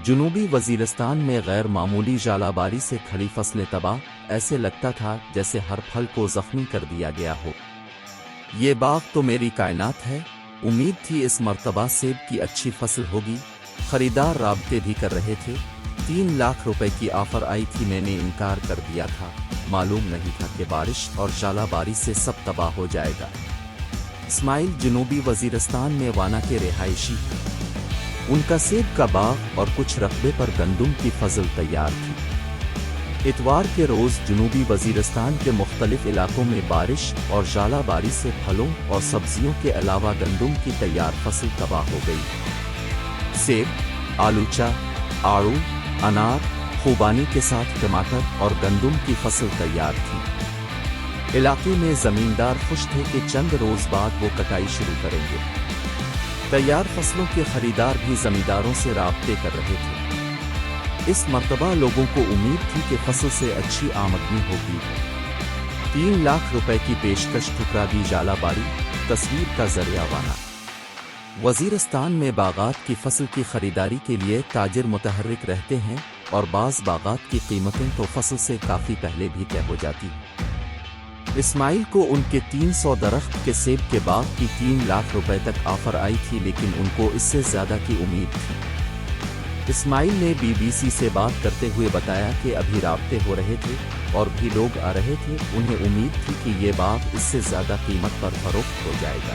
جنوبی وزیرستان میں غیر معمولی ژالہ باری سے کھڑی فصلیں تباہ، ایسے لگتا تھا جیسے ہر پھل کو زخمی کر دیا گیا ہو۔ یہ باغ تو میری کائنات ہے، امید تھی اس مرتبہ سیب کی اچھی فصل ہوگی، خریدار رابطے بھی کر رہے تھے، 3 لاکھ روپے کی آفر آئی تھی، میں نے انکار کر دیا تھا، معلوم نہیں تھا کہ بارش اور ژالہ باری سے سب تباہ ہو جائے گا۔ اسماعیل جنوبی وزیرستان میں وانا کے رہائشی ہیں۔ ان کا سیب کا باغ اور کچھ رقبے پر گندم کی فصل تیار تھی۔ اتوار کے روز جنوبی وزیرستان کے مختلف علاقوں میں بارش اور ژالہ باری سے پھلوں اور سبزیوں کے علاوہ گندم کی تیار فصل تباہ ہو گئی۔ سیب، آلوچہ، آڑو، انار، خوبانی کے ساتھ ٹماٹر اور گندم کی فصل تیار تھی۔ علاقے میں زمیندار خوش تھے کہ چند روز بعد وہ کٹائی شروع کریں گے۔ تیار فصلوں کے خریدار بھی زمینداروں سے رابطے کر رہے تھے۔ اس مرتبہ لوگوں کو امید تھی کہ فصل سے اچھی آمدنی ہوگی۔ 3 لاکھ روپے کی پیشکش ٹھکرا دی ژالہ باری، تصویر کا ذریعہ وانا۔ وزیرستان میں باغات کی فصل کی خریداری کے لیے تاجر متحرک رہتے ہیں اور بعض باغات کی قیمتیں تو فصل سے کافی پہلے بھی طے ہو جاتی ہیں۔ اسماعیل کو ان کے 300 درخت کے سیب کے باغ کی 3 لاکھ روپے تک آفر آئی تھی، لیکن ان کو اس سے زیادہ کی امید تھی۔ اسماعیل نے BBC سے بات کرتے ہوئے بتایا کہ ابھی رابطے ہو رہے تھے اور بھی لوگ آ رہے تھے، انہیں امید تھی کہ یہ باغ اس سے زیادہ قیمت پر فروخت ہو جائے گا۔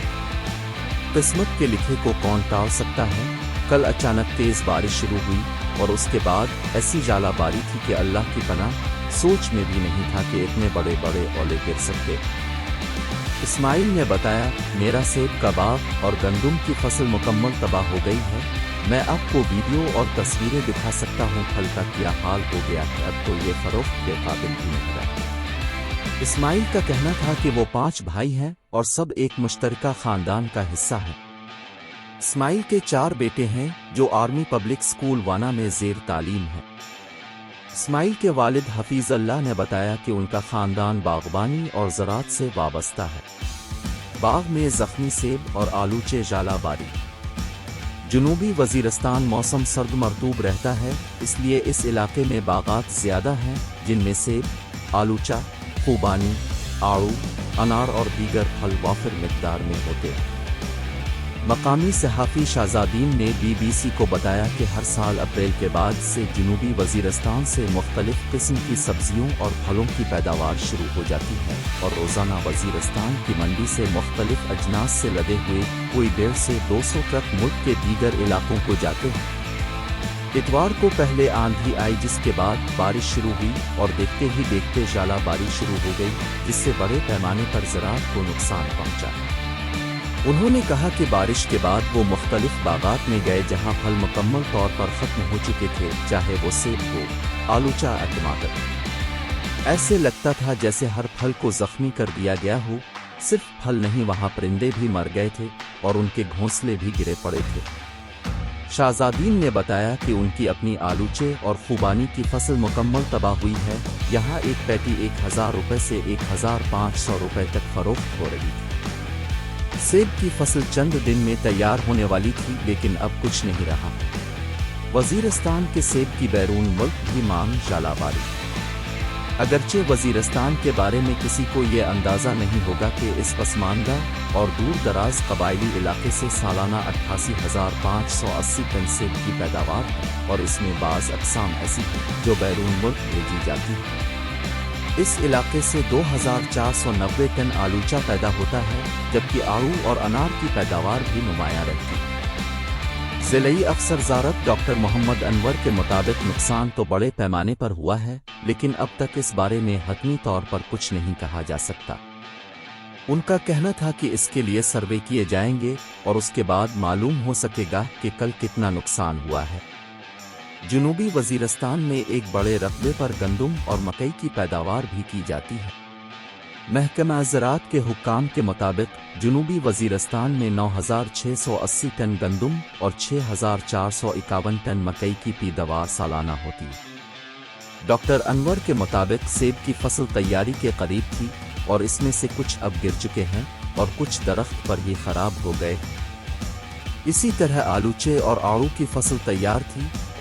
قسمت کے لکھے کو کون ٹال سکتا ہے؟ کل اچانک تیز بارش شروع ہوئی اور اس کے بعد ایسی ژالہ باری تھی کہ اللہ کی پناہ، سوچ میں بھی نہیں تھا کہ اتنے بڑے بڑے اولے گر سکتے۔ اسماعیل نے بتایا، میرا سیب کا باغ اور گندم کی فصل مکمل تباہ ہو گئی ہے، میں آپ کو ویڈیو اور تصویریں دکھا سکتا ہوں، پھل کا کیا حال ہو گیا ہے، اب تو یہ فروخت کے قابل بھی نہیں رہا۔ اسماعیل کا کہنا تھا کہ وہ 5 بھائی ہیں اور سب ایک مشترکہ خاندان کا حصہ ہیں۔ اسماعیل کے 4 بیٹے ہیں جو آرمی پبلک اسکول وانا میں زیر تعلیم ہیں۔ اسماعیل کے والد حفیظ اللہ نے بتایا کہ ان کا خاندان باغبانی اور زراعت سے وابستہ ہے۔ باغ میں زخمی سیب اور آلوچے ژالہ باری۔ جنوبی وزیرستان موسم سرد مرطوب رہتا ہے، اس لیے اس علاقے میں باغات زیادہ ہیں جن میں سیب، آلوچہ، خوبانی، آڑو، انار اور دیگر پھل وافر مقدار میں ہوتے ہیں۔ مقامی صحافی شہزادین نے BBC کو بتایا کہ ہر سال اپریل کے بعد سے جنوبی وزیرستان سے مختلف قسم کی سبزیوں اور پھلوں کی پیداوار شروع ہو جاتی ہے اور روزانہ وزیرستان کی منڈی سے مختلف اجناس سے لدے ہوئے کوئی 150 سے 200 ٹرک ملک کے دیگر علاقوں کو جاتے ہیں۔ اتوار کو پہلے آندھی آئی جس کے بعد بارش شروع ہوئی اور دیکھتے ہی دیکھتے ژالہ باری شروع ہو گئی، جس سے بڑے پیمانے پر زراعت کو نقصان پہنچا۔ انہوں نے کہا کہ بارش کے بعد وہ مختلف باغات میں گئے جہاں پھل مکمل طور پر ختم ہو چکے تھے، چاہے وہ سیب ہو، آلوچہ یا ٹماٹر۔ ایسے لگتا تھا جیسے ہر پھل کو زخمی کر دیا گیا ہو۔ صرف پھل نہیں، وہاں پرندے بھی مر گئے تھے اور ان کے گھونسلے بھی گرے پڑے تھے۔ شہزادین نے بتایا کہ ان کی اپنی آلوچے اور خوبانی کی فصل مکمل تباہ ہوئی ہے، یہاں ایک پیٹی 1000 روپے سے 1500 روپے تک فروخت ہو رہی تھی۔ سیب کی فصل چند دن میں تیار ہونے والی تھی، لیکن اب کچھ نہیں رہا۔ وزیرستان کے سیب کی بیرون ملک بھی مانگ ژالہ باری۔ اگرچہ وزیرستان کے بارے میں کسی کو یہ اندازہ نہیں ہوگا کہ اس پسماندہ اور دور دراز قبائلی علاقے سے سالانہ 88,580 ٹن سیب کی پیداوار ہے اور اس میں بعض اقسام ایسی ہیں جو بیرون ملک بھیجی جاتی ہیں۔ اس علاقے سے 2490 ٹن آلوچہ پیدا ہوتا ہے، جبکہ آڑو اور انار کی پیداوار بھی نمایاں رہتی ہے۔ ضلعی افسر زراعت ڈاکٹر محمد انور کے مطابق نقصان تو بڑے پیمانے پر ہوا ہے، لیکن اب تک اس بارے میں حتمی طور پر کچھ نہیں کہا جا سکتا۔ ان کا کہنا تھا کہ اس کے لیے سروے کیے جائیں گے اور اس کے بعد معلوم ہو سکے گا کہ کل کتنا نقصان ہوا ہے۔ جنوبی وزیرستان میں ایک بڑے رقبے پر گندم اور مکئی کی پیداوار بھی کی جاتی ہے۔ محکمہ زراعت کے حکام کے مطابق جنوبی وزیرستان میں 9680 ٹن گندم اور 6451 ٹن مکئی کی پیداوار سالانہ ہوتی ہے۔ ڈاکٹر انور کے مطابق سیب کی فصل تیاری کے قریب تھی اور اس میں سے کچھ اب گر چکے ہیں اور کچھ درخت پر ہی خراب ہو گئے۔ اسی طرح آلوچے اور آڑو کی فصل تیار تھی